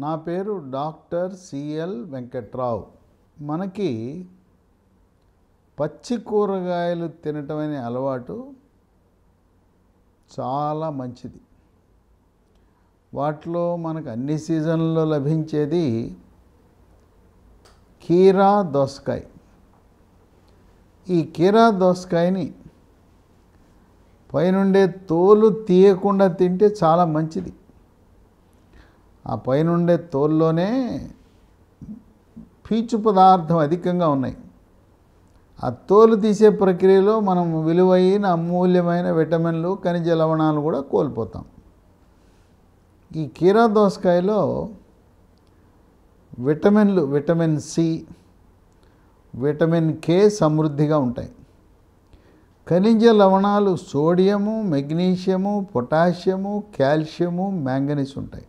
నా పేరు doctor CL Venkatrao. మనకి పచ్చి కూరగాయలు తినటం అనే అలవాటు చాలా మంచిది. వాటిలో మనకు అన్ని సీజన్లలో లభించేది కీరా దోసకాయ. ఈ కీరా దోసకాయని పైనుండే తోలు తీయకుండా తింటే చాలా మంచిది. ఆ పైనుండే తోల్లోనే పీచు పదార్థం అధికంగా ఉన్నాయి. ఆ తోలు తీసే ప్రక్రియలో మనం విలువైన అమూల్యమైన విటమిన్లు ఖనిజ లవణాలు కూడా కోల్పోతాం. ఈ కీరా దోసకాయలో విటమిన్ సి, విటమిన్ కే సమృద్ధిగా ఉంటాయి. ఖనిజ లవణాలు sodium, magnesium, potassium, calcium, manganese ఉంటాయి.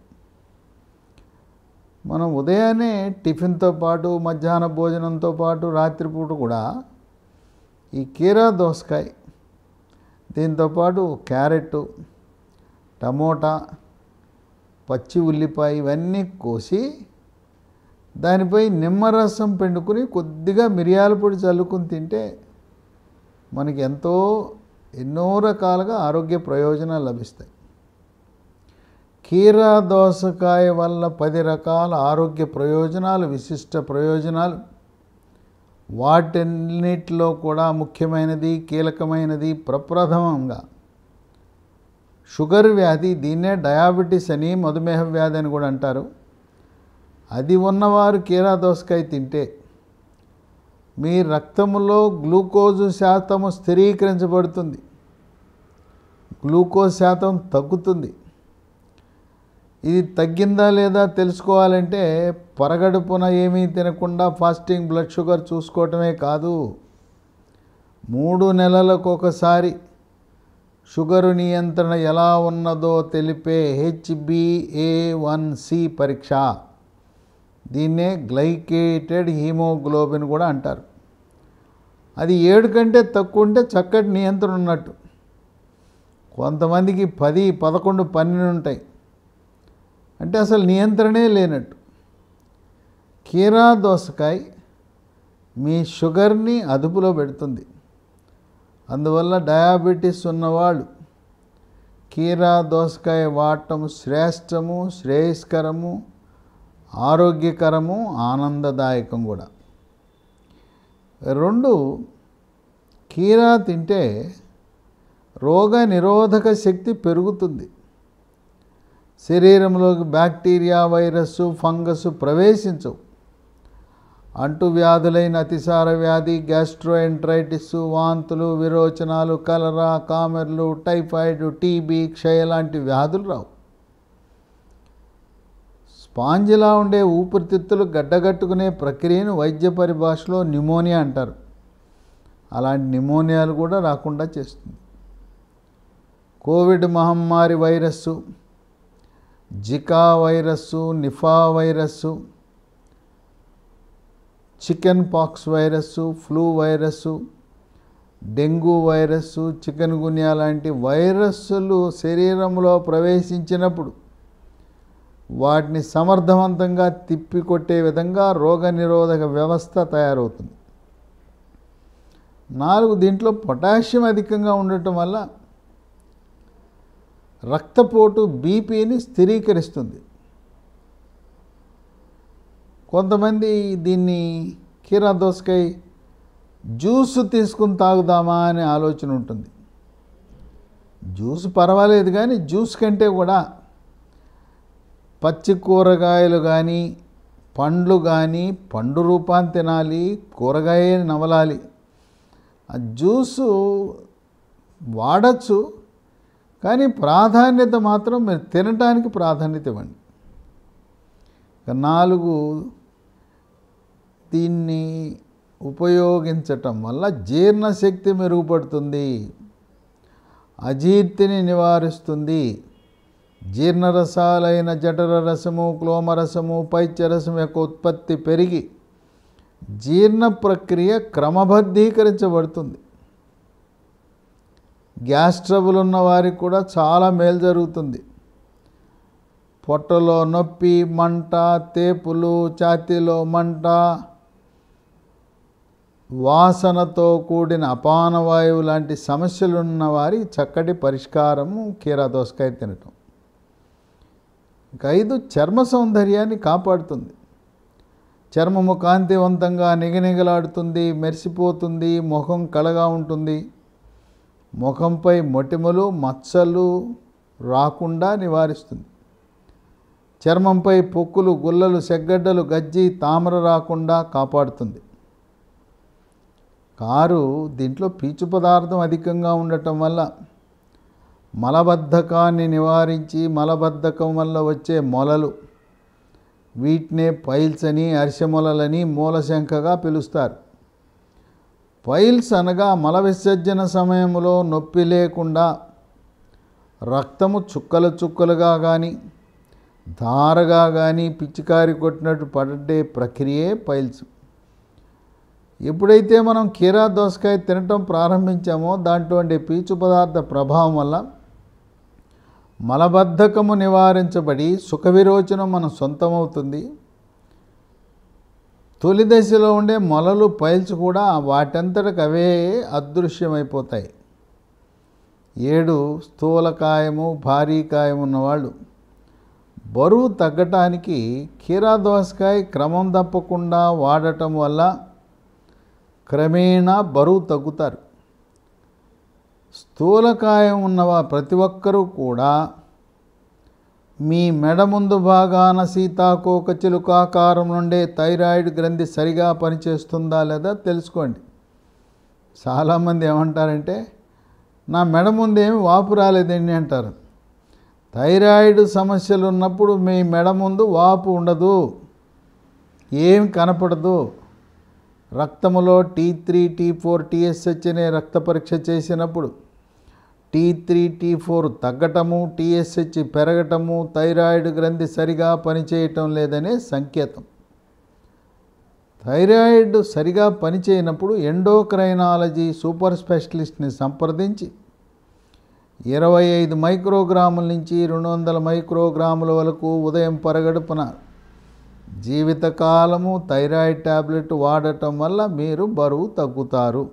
మనం ఉదయాన్నే టిఫిన్తో పాటు మధ్యాహ్న భోజనంతో పాటు రాత్రిపూట కూడా ఈ కీరా దోసకాయ, దీంతోపాటు క్యారెట్, టమోటా, పచ్చి ఉల్లిపాయ ఇవన్నీ కోసి దానిపై నిమ్మరసం పిండుకుని కొద్దిగా మిరియాల పొడి చల్లుకుని తింటే మనకి ఎన్నో రకాలుగా ఆరోగ్య ప్రయోజనాలు లభిస్తాయి. కీరా దోసకాయ వల్ల 10 రకాల ఆరోగ్య ప్రయోజనాలు, విశిష్ట ప్రయోజనాలు, వాటన్నిటిలో కూడా ముఖ్యమైనది, కీలకమైనది ప్రప్రథమంగా షుగర్ వ్యాధి, దీన్నే డయాబెటీస్ అని, మధుమేహ వ్యాధి అని కూడా అంటారు. అది ఉన్నవారు కీరా దోసకాయ తింటే మీ రక్తంలో గ్లూకోజు శాతము స్థిరీకరించబడుతుంది, గ్లూకోజ్ శాతం తగ్గుతుంది. ఇది తగ్గిందా లేదా తెలుసుకోవాలంటే పరగడుపున ఏమీ తినకుండా ఫాస్టింగ్ బ్లడ్ షుగర్ చూసుకోవటమే కాదు, 3 నెలలకు ఒకసారి షుగరు నియంత్రణ ఎలా ఉన్నదో తెలిపే HbA1c పరీక్ష, దీన్నే గ్లైకేటెడ్ హీమోగ్లోబిన్ కూడా అంటారు. అది 7 కంటే తక్కువ ఉంటే చక్కటి నియంత్రణ ఉన్నట్టు. కొంతమందికి 10, 11, 12 ఉంటాయి, అంటే అసలు నియంత్రణే లేనట్టు. కీరా దోసకాయ మీ షుగర్ని అదుపులో పెడుతుంది. అందువల్ల డయాబెటీస్ ఉన్నవాళ్ళు కీరా దోసకాయ వాడటం శ్రేష్టము, శ్రేయస్కరము, ఆరోగ్యకరము, ఆనందదాయకం కూడా. 2, కీరా తింటే రోగ నిరోధక శక్తి పెరుగుతుంది. శరీరంలోకి బ్యాక్టీరియా, వైరస్, ఫంగస్ ప్రవేశించవు. అంటువ్యాధులైన అతిసార వ్యాధి, గ్యాస్ట్రోఎంట్రైటిస్, వాంతులు, విరోచనాలు, కలరా, కామెర్లు, టైఫాయిడ్, టీబీ, క్షయ లాంటి వ్యాధులు రావు. స్పాంజిలా ఉండే ఊపిరితిత్తులు గడ్డగట్టుకునే ప్రక్రియను వైద్య పరిభాషలో న్యూమోనియా అంటారు. అలాంటి న్యూమోనియాలు కూడా రాకుండా చేస్తుంది. కోవిడ్ మహమ్మారి virus, Zika virus, Nipah virus, chicken pox virus, flu virus, dengue virus, chikungunya లాంటి వైరస్సులు శరీరంలో ప్రవేశించినప్పుడు వాటిని సమర్థవంతంగా తిప్పికొట్టే విధంగా రోగనిరోధక వ్యవస్థ తయారవుతుంది. 4, దీంట్లో పొటాషియం అధికంగా ఉండటం వల్ల రక్తపోటు, బీపీని స్థిరీకరిస్తుంది. కొంతమంది దీన్ని కీరా దోసకాయ జ్యూస్ తీసుకుని తాగుదామా అనే ఆలోచన ఉంటుంది. జ్యూస్ పర్వాలేదు, కానీ జ్యూస్ కంటే కూడా పచ్చి కూరగాయలు కానీ, పండ్లు కానీ, పండు రూపాన్ని తినాలి, కూరగాయ నవలాలి. ఆ జ్యూసు వాడచ్చు, కానీ ప్రాధాన్యత మాత్రం మీరు తినటానికి ప్రాధాన్యత ఇవ్వండి. 4, దీన్ని ఉపయోగించటం వల్ల జీర్ణశక్తి మెరుగుపడుతుంది, అజీర్తిని నివారిస్తుంది. జీర్ణరసాలైన జఠర రసము, క్లోమరసము, పైత్యరసం యొక్క ఉత్పత్తి పెరిగి జీర్ణ ప్రక్రియ క్రమబద్ధీకరించబడుతుంది. గ్యాస్ ట్రబుల్ ఉన్న వారికి కూడా చాలా మేలు జరుగుతుంది. పొట్టలో నొప్పి, మంట, తేపులు, ఛాతీలో మంట, వాసనతో కూడిన అపానవాయువు లాంటి సమస్యలు ఉన్న వారి చక్కటి పరిష్కారము కీరా దోసకాయ తినటం. ఇంకా 5, చర్మ సౌందర్యాన్ని కాపాడుతుంది. చర్మము కాంతివంతంగా నిగనిగలాడుతుంది, మెరిసిపోతుంది, ముఖం కళగా ఉంటుంది. ముఖంపై మొటిమలు, మచ్చలు రాకుండా నివారిస్తుంది. చర్మంపై పొక్కులు, గుల్లలు, సెగ్గడ్డలు, గజ్జి, తామర రాకుండా కాపాడుతుంది. దీంట్లో పీచు పదార్థం అధికంగా ఉండటం వల్ల మలబద్ధకాన్ని నివారించి మలబద్ధకం వల్ల వచ్చే మొలలు, వీటినే పైల్స్ అని, అరిసెమొలలని, మూలశంకగా పిలుస్తారు. పైల్స్ అనగా మల విసర్జన సమయంలో నొప్పి లేకుండా రక్తము చుక్కలు చుక్కలుగా కానీ ధారగా కానీ పిచికారి కొట్టినట్టు పడే ప్రక్రియే పైల్స్. ఎప్పుడైతే మనం కీరా దోసకాయ తినటం ప్రారంభించామో దాంట్లో ఉండే పీచు పదార్థ ప్రభావం వల్ల మలబద్ధకము నివారించబడి సుఖ విరోచనం మన సొంతమవుతుంది. తొలి దశలో ఉండే మొలలు, పైల్స్ కూడా వాటంతటకు అవే అదృశ్యమైపోతాయి. 7, స్థూలకాయము, భారీ కాయం ఉన్నవాళ్ళు బరువు తగ్గటానికి కీరా దోసకాయ క్రమం తప్పకుండా వాడటం వల్ల క్రమేణా బరువు తగ్గుతారు. స్థూలకాయం ఉన్న ప్రతి ఒక్కరూ కూడా మీ మెడ ముందు భాగాన సీతాకోక చిలుకాకారం నుండే థైరాయిడ్ గ్రంథి సరిగా పనిచేస్తుందా లేదా తెలుసుకోండి. చాలామంది ఏమంటారంటే, నా మెడ ముందు ఏమి వాపు రాలేదండి అంటారు. థైరాయిడ్ సమస్యలు ఉన్నప్పుడు మీ మెడ ముందు వాపు ఉండదు, ఏం కనపడదు. రక్తములో T3, T4, TSH అనే రక్త పరీక్ష చేసినప్పుడు T3, T4 తగ్గటము, TSH పెరగటము థైరాయిడ్ గ్రంథి సరిగా పనిచేయటం లేదనే సంకేతం. థైరాయిడ్ సరిగా పనిచేయనప్పుడు ఎండోక్రైనాలజీ సూపర్ స్పెషలిస్ట్ని సంప్రదించి 25 మైక్రోగ్రాముల నుంచి 200 మైక్రోగ్రాముల వరకు ఉదయం పరగడుపున జీవితకాలము థైరాయిడ్ టాబ్లెట్ వాడటం వల్ల మీరు బరువు తగ్గుతారు.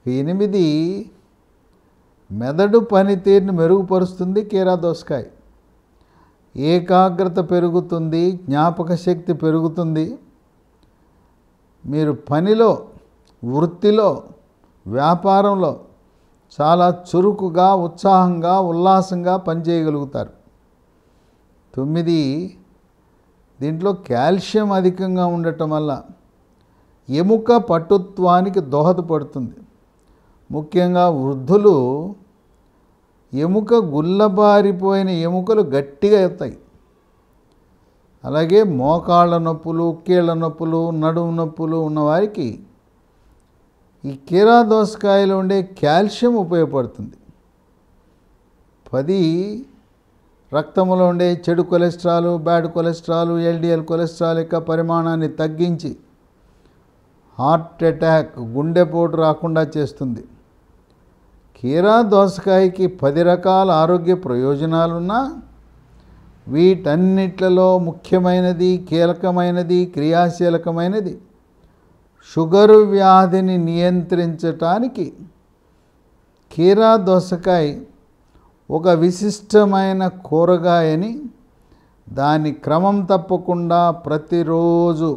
8, మెదడు పనితీరుని మెరుగుపరుస్తుంది కీరా దోసకాయ. ఏకాగ్రత పెరుగుతుంది, జ్ఞాపక శక్తి పెరుగుతుంది. మీరు పనిలో, వృత్తిలో, వ్యాపారంలో చాలా చురుకుగా, ఉత్సాహంగా, ఉల్లాసంగా పనిచేయగలుగుతారు. 9, దీంట్లో కాల్షియం అధికంగా ఉండటం వల్ల ఎముక పటుత్వానికి దోహదపడుతుంది. ముఖ్యంగా వృద్ధులు గుల్లబారిపోయిన ఎముకలు గట్టిగా అవుతాయి. అలాగే మోకాళ్ళ నొప్పులు, కీళ్ళ నొప్పులు, నడుము నొప్పులు ఉన్నవారికి ఈ కీరా దోసకాయలో ఉండే కాల్షియం ఉపయోగపడుతుంది. 10, రక్తంలో ఉండే చెడు cholesterol, bad cholesterol, LDL cholesterol యొక్క పరిమాణాన్ని తగ్గించి హార్ట్ అటాక్, గుండెపోటు రాకుండా చేస్తుంది. కీరా దోసకాయకి 10 రకాల ఆరోగ్య ప్రయోజనాలున్నా వీటన్నిట్లలో ముఖ్యమైనది, కీలకమైనది, క్రియాశీలకమైనది షుగరు వ్యాధిని నియంత్రించటానికి కీరా దోసకాయ ఒక విశిష్టమైన కూరగాయని, దాని క్రమం తప్పకుండా ప్రతిరోజు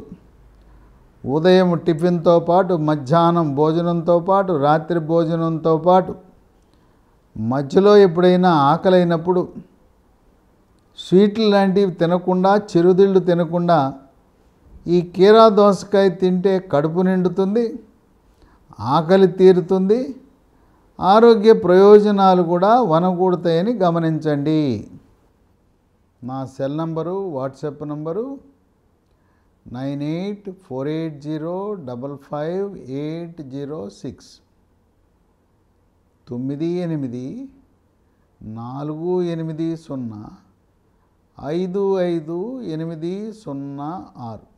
ఉదయం టిఫిన్తో పాటు, మధ్యాహ్నం భోజనంతో పాటు, రాత్రి భోజనంతో పాటు, మధ్యలో ఎప్పుడైనా ఆకలైనప్పుడు స్వీట్లు లాంటివి తినకుండా, చిరుతిళ్ళు తినకుండా ఈ కీరా దోసకాయ తింటే కడుపు నిండుతుంది, ఆకలి తీరుతుంది, ఆరోగ్య ప్రయోజనాలు కూడా వనగూడతాయని గమనించండి. మా సెల్ నంబరు, వాట్సాప్ నంబరు 9848055806 9848055806.